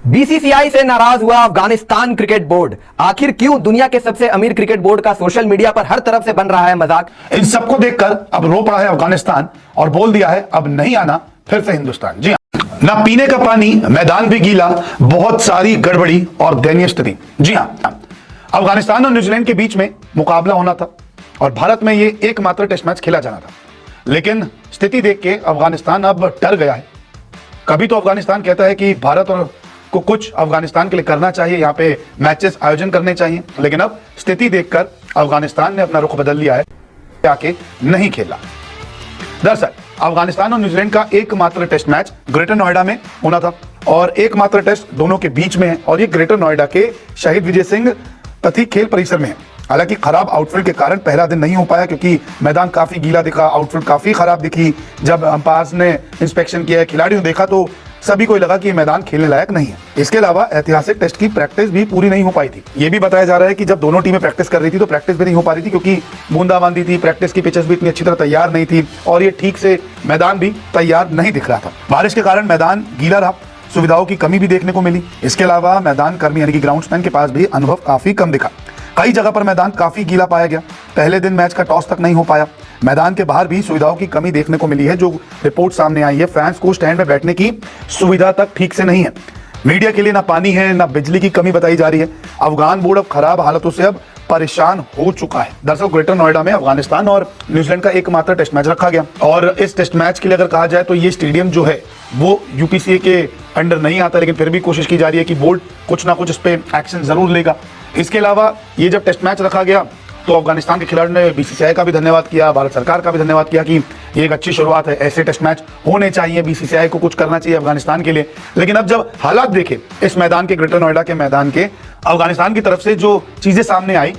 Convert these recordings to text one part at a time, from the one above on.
BCCI से नाराज हुआ अफगानिस्तान क्रिकेट बोर्ड। आखिर क्यों दुनिया के सबसे अमीर क्रिकेट बोर्ड का सोशल मीडिया पर हर तरफ से बन रहा है मजाक। इन सबको देखकर अब रो पड़ा है अफगानिस्तान और बोल दिया है अब नहीं आना फिर से हिंदुस्तान। जी हां, ना पीने का पानी, मैदान भी गीला, बहुत सारी गड़बड़ी और दयनीय स्थिति। जी हां, अफगानिस्तान और न्यूजीलैंड के बीच में मुकाबला होना था और भारत में ये एकमात्र टेस्ट मैच खेला जाना था, लेकिन स्थिति देख के अफगानिस्तान अब डर गया है। कभी तो अफगानिस्तान कहता है कि भारत और को कुछ अफगानिस्तान के लिए करना चाहिए, यहाँ पे मैचेस आयोजन करने चाहिए, लेकिन अब स्थिति देखकर अफगानिस्तान ने अपना रुख बदल लिया है, आके नहीं खेला। दरअसल अफगानिस्तान और न्यूजीलैंड का एकमात्र टेस्ट मैच ग्रेटर नोएडा में होना था और एकमात्र टेस्ट दोनों के बीच में है और ये ग्रेटर नोएडा के शहीद विजय सिंह प्रतीक खेल परिसर में है। हालांकि खराब आउटफील्ड के कारण पहला दिन नहीं हो पाया क्योंकि मैदान काफी गीला दिखा, आउटफील्ड काफी खराब दिखी। जब अंपायर्स ने इंस्पेक्शन किया, खिलाड़ियों ने देखा तो सभी को लगा कि ये मैदान खेलने लायक नहीं है। इसके अलावा ऐतिहासिक टेस्ट की प्रैक्टिस भी पूरी नहीं हो पाई थी। ये भी बताया जा रहा है कि जब दोनों टीमें प्रैक्टिस कर रही थी तो प्रैक्टिस भी नहीं हो पा रही थी क्योंकि बूंदाबांदी थी, प्रैक्टिस की पिचेस भी इतनी अच्छी तरह तैयार नहीं थी और ये ठीक से मैदान भी तैयार नहीं दिख रहा था। बारिश के कारण मैदान गीला रहा, सुविधाओं की कमी भी देखने को मिली। इसके अलावा मैदान कर्मी यानी कि ग्राउंड्समैन के पास भी अनुभव काफी कम दिखा। कई जगह पर मैदान काफी गीला पाया गया। पहले दिन मैच का टॉस तक नहीं हो पाया। मैदान के बाहर भी सुविधाओं की कमी देखने को मिली है। जो रिपोर्ट सामने आई है, फैंस को स्टैंड में बैठने की सुविधा तक ठीक से नहीं है। मीडिया के लिए ना पानी है, ना बिजली की कमी बताई जा रही है। अफगान बोर्ड अब खराब हालतों से अब परेशान हो चुका है। दरअसल ग्रेटर नोएडा में अफगानिस्तान और न्यूजीलैंड का एकमात्र टेस्ट मैच रखा गया और इस टेस्ट मैच के लिए अगर कहा जाए तो ये स्टेडियम जो है वो यूपीसीए के अंडर नहीं आता, लेकिन फिर भी कोशिश की जा रही है कि बोर्ड कुछ ना कुछ इस पे एक्शन जरूर लेगा। इसके अलावा ये जब टेस्ट मैच रखा गया तो अफगानिस्तान के खिलाड़ियों ने बीसीसीआई का भी धन्यवाद किया, भारत सरकार का भी धन्यवाद किया कि ये एक अच्छी शुरुआत है, ऐसे टेस्ट मैच होने चाहिए, बीसीसीआई को कुछ करना चाहिए अफगानिस्तान के लिए। लेकिन अब जब हालात देखे इस मैदान के, ग्रेटर नोएडा के मैदान के, अफगानिस्तान की तरफ से जो चीजें सामने आई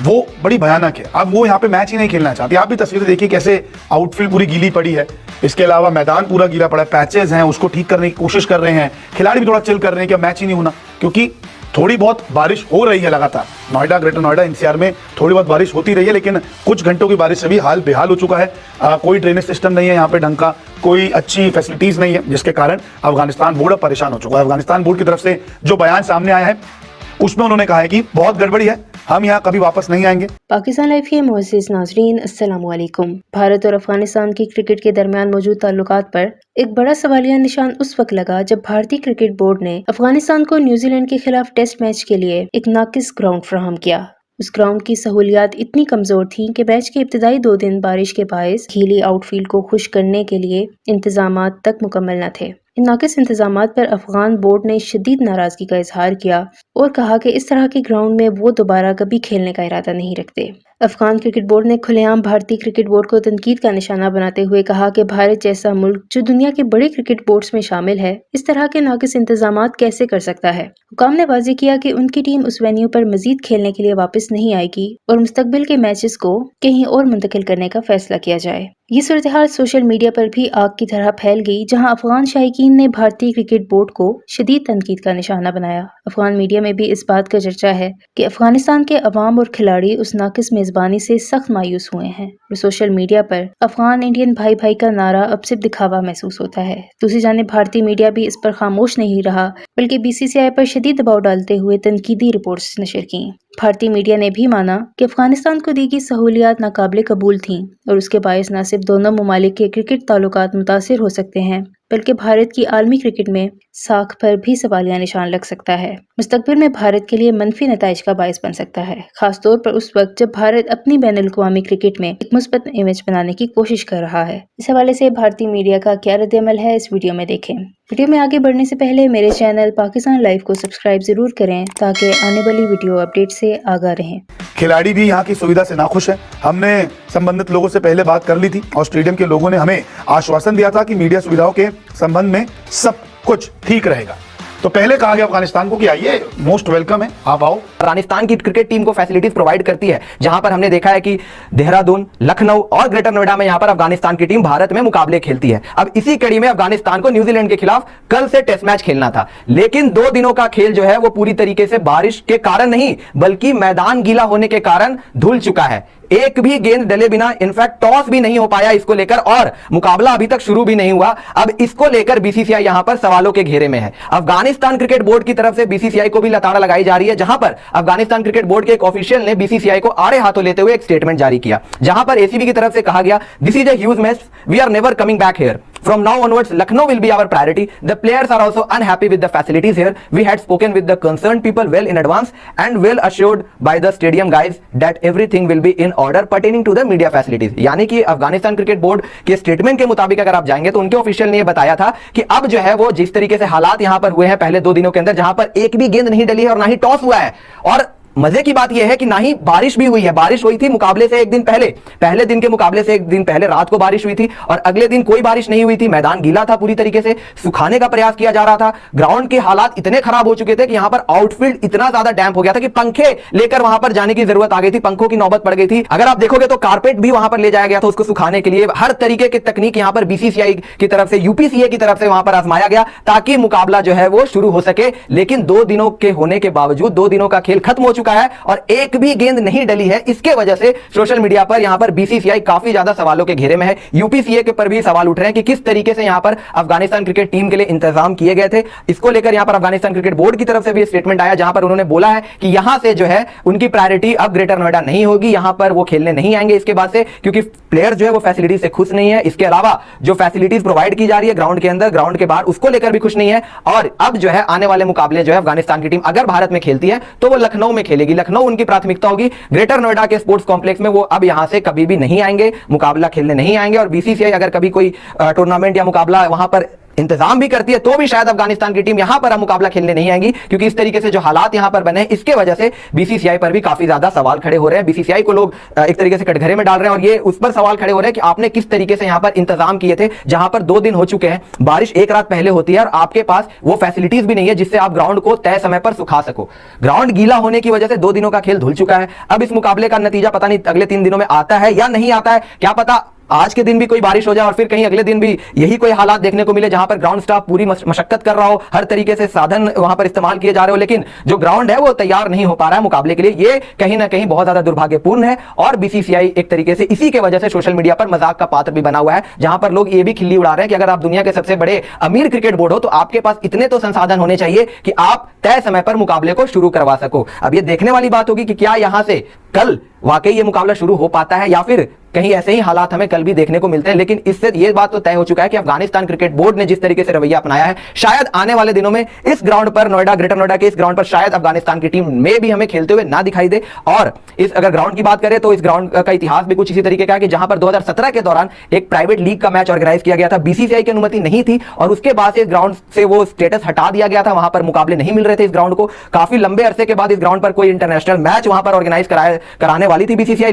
वो बड़ी भयानक है। अब वो यहाँ पे मैच ही नहीं खेलना चाहती। आप भी तस्वीरें देखिए कैसे आउटफील्ड पूरी गीली पड़ी है। इसके अलावा मैदान पूरा गीला पड़ा है, पैचेस हैं उसको ठीक करने की कोशिश कर रहे हैं। खिलाड़ी भी थोड़ा चिल कर रहे हैं कि मैच ही नहीं होना, क्योंकि थोड़ी बहुत बारिश हो रही है लगातार। नोएडा, ग्रेटर नोएडा एनसीआर में थोड़ी बहुत बारिश होती रही है, लेकिन कुछ घंटों की बारिश से भी हाल बेहाल हो चुका है। कोई ड्रेनेज सिस्टम नहीं है यहाँ पे ढंग का, कोई अच्छी फैसिलिटीज नहीं है, जिसके कारण अफगानिस्तान बोर्ड अब परेशान हो चुका है। अफगानिस्तान बोर्ड की तरफ से जो बयान सामने आया है उसमें उन्होंने कहा है कि बहुत गड़बड़ी है, हम यहाँ कभी वापस नहीं आएंगे। पाकिस्तान लाइव के मुअज़्ज़िज़ नाज़रीन, अस्सलाम वालेकुम। भारत और अफगानिस्तान की क्रिकेट के दरमियान मौजूद ताल्लुकात पर एक बड़ा सवालिया निशान उस वक्त लगा जब भारतीय क्रिकेट बोर्ड ने अफगानिस्तान को न्यूजीलैंड के खिलाफ टेस्ट मैच के लिए एक नाकिस ग्राउंड फराहम किया। उस ग्राउंड की सहूलियात इतनी कमजोर थी कि मैच के इब्तिदाई 2 दिन बारिश के बायस गीली आउटफील्ड को खुश्क करने के लिए इंतजामात तक मुकम्मल न थे। इन नाकिस इंतजामात पर अफगान बोर्ड ने शदीद नाराजगी का इजहार किया और कहा कि इस तरह के ग्राउंड में वो दोबारा कभी खेलने का इरादा नहीं रखते। अफगान क्रिकेट बोर्ड ने खुलेआम भारतीय क्रिकेट बोर्ड को तनकीद का निशाना बनाते हुए कहा कि भारत जैसा मुल्क जो दुनिया के बड़े क्रिकेट बोर्ड्स में शामिल है, इस तरह के नाकिस इंतजामात कैसे कर सकता है। हुकाम ने वाज़ेह किया कि उनकी टीम उस वेन्यू पर मजीद खेलने के लिए वापस नहीं आएगी और मुस्तकबिल के मैचेस को कहीं और मुंतकिल करने का फैसला किया जाए। ये सूरत हाल सोशल मीडिया पर भी आग की तरह फैल गई, जहां अफगान शायकीन ने भारतीय क्रिकेट बोर्ड को शदीद तनकीद का निशाना बनाया। अफगान मीडिया में भी इस बात का चर्चा है कि अफगानिस्तान के अवाम और खिलाड़ी उस नाकिस मेजबानी से सख्त मायूस हुए हैं और सोशल मीडिया पर अफगान इंडियन भाई भाई का नारा अब सिर्फ दिखावा महसूस होता है। दूसरी जानिब भारतीय मीडिया भी इस पर खामोश नहीं रहा, बल्कि बीसीसीआई पर शदीद दबाव डालते हुए तनकीदी रिपोर्ट्स नशर की। भारतीय मीडिया ने भी माना कि अफगानिस्तान को दी गई सहूलियात नाकाबिले कबूल थीं और उसके बायस न सिर्फ दोनों ममालिक के क्रिकेट ताल्लुकात मुतासिर हो सकते हैं, बल्कि भारत की आलमी क्रिकेट में साख पर भी सवालिया निशान लग सकता है। मुस्तकबिल में भारत के लिए मनफी नताइज का बायस बन सकता है, खासतौर पर उस वक्त जब भारत अपनी बैनुल-अक़वामी क्रिकेट में एक मुस्बत इमेज बनाने की कोशिश कर रहा है। इस हवाले से भारतीय मीडिया का क्या रद्द-ए-अमल है, इस वीडियो में देखें। वीडियो में आगे बढ़ने से पहले मेरे चैनल पाकिस्तान लाइव को सब्सक्राइब जरूर करें ताकि आने वाली वीडियो अपडेट से आगाह रहें। खिलाड़ी भी यहाँ की सुविधा से नाखुश है। हमने संबंधित लोगों से पहले बात कर ली थी और स्टेडियम के लोगों ने हमें आश्वासन दिया था कि मीडिया सुविधाओं के संबंध में सब कुछ ठीक रहेगा। तो पहले कहा गया अफगानिस्तान को कि आइए, मोस्ट वेलकम है, आप आओ। अफगानिस्तान की क्रिकेट टीम को फैसिलिटीज प्रोवाइड करती है, जहां पर हमने देखा है कि देहरादून, लखनऊ और ग्रेटर नोएडा में यहां पर अफगानिस्तान की टीम भारत में मुकाबले खेलती है। अब इसी कड़ी में अफगानिस्तान को न्यूजीलैंड के खिलाफ कल से टेस्ट मैच खेलना था, लेकिन 2 दिनों का खेल जो है वो पूरी तरीके से बारिश के कारण नहीं, बल्कि मैदान गीला होने के कारण धुल चुका है। एक भी गेंद डले बिना, इनफैक्ट टॉस भी नहीं हो पाया इसको लेकर और मुकाबला अभी तक शुरू भी नहीं हुआ। अब इसको लेकर बीसीसीआई यहां पर सवालों के घेरे में है। अफगानिस्तान क्रिकेट बोर्ड की तरफ से बीसीसीआई को भी लताड़ा लगाई जा रही है, जहां पर अफगानिस्तान क्रिकेट बोर्ड के एक ऑफिशियल ने बीसीसीआई को आड़े हाथों लेते हुए एक स्टेटमेंट जारी किया, जहां पर एसीबी की तरफ से कहा गया, this is a huge mess, we are never coming back here, from now onwards Lucknow will be our priority, the players are also unhappy with the facilities here, we had spoken with the concerned people well in advance and well assured by the stadium guys that everything will be in order pertaining to the media facilities। यानी कि Afghanistan cricket board के statement के मुताबिक अगर आप जाएंगे तो उनके ऑफिशियल ने यह बताया था कि अब जो है वो जिस तरीके से हालात यहां पर हुए हैं पहले 2 दिनों के अंदर, जहां पर एक भी गेंद नहीं डली है और ना ही टॉस हुआ है, और मजे की बात यह है कि ना ही बारिश भी हुई है। बारिश हुई थी मुकाबले से एक दिन पहले, पहले दिन के मुकाबले से एक दिन पहले रात को बारिश हुई थी और अगले दिन कोई बारिश नहीं हुई थी। मैदान गीला था, पूरी तरीके से सुखाने का प्रयास किया जा रहा था। ग्राउंड के हालात इतने खराब हो चुके थे कि यहां पर आउटफील्ड इतना ज्यादा डैम्प हो गया था कि पंखे लेकर वहां पर जाने की जरूरत आ गई थी, पंखों की नौबत पड़ गई थी। अगर आप देखोगे तो कारपेट भी वहां पर ले जाया गया था उसको सुखाने के लिए। हर तरीके की तकनीक यहां पर बीसीसीआई की तरफ से, यूपीसीए की तरफ से वहां पर आजमाया गया ताकि मुकाबला जो है वो शुरू हो सके। लेकिन 2 दिनों के होने के बावजूद 2 दिनों का खेल खत्म हो चुका है और एक भी गेंद नहीं डली है। इसके वजह से सोशल मीडिया पर यहां पर बीसीसीआई काफी ज्यादा सवालों के घेरे में है। यूपीसीए के पर भी सवाल उठ रहे हैं कि किस तरीके से यहां पर अफगानिस्तान क्रिकेट टीम के लिए इंतजाम किए गए थे। इसको लेकर यहां पर अफगानिस्तान क्रिकेट बोर्ड की तरफ से भी स्टेटमेंट आया, जहां पर उन्होंने बोला है कि यहां से जो है उनकी प्रायोरिटी अब ग्रेटर नोएडा नहीं होगी, यहां पर वो खेलने नहीं आएंगे इसके बाद से, क्योंकि प्लेयर जो है वो फैसिलिटी से खुश नहीं है। इसके अलावा जो फैसिलिटीज प्रोवाइड की जा रही है ग्राउंड के अंदर, ग्राउंड के बाहर, उसको लेकर भी खुश नहीं है। और अब जो है आने वाले मुकाबले जो है अफगानिस्तान की टीम अगर भारत में खेलती है तो वो लखनऊ में खेलेगी। लखनऊ उनकी प्राथमिकता होगी। ग्रेटर नोएडा के स्पोर्ट्स कॉम्प्लेक्स में वो अब यहां से कभी भी नहीं आएंगे, मुकाबला खेलने नहीं आएंगे। और बीसीसीआई अगर कभी कोई टूर्नामेंट या मुकाबला वहां पर इंतजाम भी करती है तो भी शायद अफगानिस्तान की टीम यहां पर मुकाबला खेलने नहीं आएगी, क्योंकि इस तरीके से जो हालात यहां पर बने हैं इसके वजह से बीसीसीआई पर भी काफी ज्यादा सवाल खड़े हो रहे हैं। बीसीसीआई को लोग एक तरीके से कटघरे में डाल रहे हैं और ये उस पर सवाल खड़े हो रहे हैं कि आपने किस तरीके से यहां पर इंतजाम किए थे, जहां पर 2 दिन हो चुके हैं, बारिश एक रात पहले होती है और आपके पास वो फैसिलिटीज भी नहीं है जिससे आप ग्राउंड को तय समय पर सुखा सको। ग्राउंड गीला होने की वजह से 2 दिनों का खेल धुल चुका है। अब इस मुकाबले का नतीजा पता नहीं अगले 3 दिनों में आता है या नहीं आता है, क्या पता आज के दिन भी कोई बारिश हो जाए और फिर कहीं अगले दिन भी यही कोई हालात देखने को मिले जहां पर ग्राउंड स्टाफ पूरी मशक्कत कर रहा हो, हर तरीके से साधन वहां पर इस्तेमाल किए जा रहे हो, लेकिन जो ग्राउंड है वो तैयार नहीं हो पा रहा है मुकाबले के लिए। ये कहीं ना कहीं बहुत ज्यादा दुर्भाग्यपूर्ण है और बीसीसीआई एक तरीके से इसी के वजह से सोशल मीडिया पर मजाक का पात्र भी बना हुआ है, जहां पर लोग ये भी खिल्ली उड़ा रहे हैं कि अगर आप दुनिया के सबसे बड़े अमीर क्रिकेट बोर्ड हो तो आपके पास इतने तो संसाधन होने चाहिए कि आप तय समय पर मुकाबले को शुरू करवा सको। अब ये देखने वाली बात होगी कि क्या यहां से कल वाकई ये मुकाबला शुरू हो पाता है या फिर कहीं ऐसे ही हालात हमें कल भी देखने को मिलते हैं। लेकिन इससे ये बात तो तय हो चुका है कि अफगानिस्तान क्रिकेट बोर्ड ने जिस तरीके से रवैया अपनाया है, शायद आने वाले दिनों में इस ग्राउंड पर, नोएडा, ग्रेटर नोएडा के इस ग्राउंड पर शायद अफगानिस्तान की टीम में भी हमें खेलते हुए ना दिखाई दे। और इस अगर ग्राउंड की बात करें तो इस ग्राउंड का इतिहास भी कुछ इसी तरीके का है कि जहां पर 2017 के दौरान एक प्राइवेट लीग का मैच ऑर्गेनाइज किया गया था, बीसीसीआई की अनुमति नहीं थी और उसके बाद से इस ग्राउंड से वो स्टेटस हटा दिया गया था। वहां पर मुकाबले नहीं मिल रहे थे इस ग्राउंड को। काफी लंबे अरसे के बाद इस ग्राउंड पर कोई इंटरनेशनल मैच वहां पर ऑर्गेनाइज कराने वाली थी बीसीसीआई,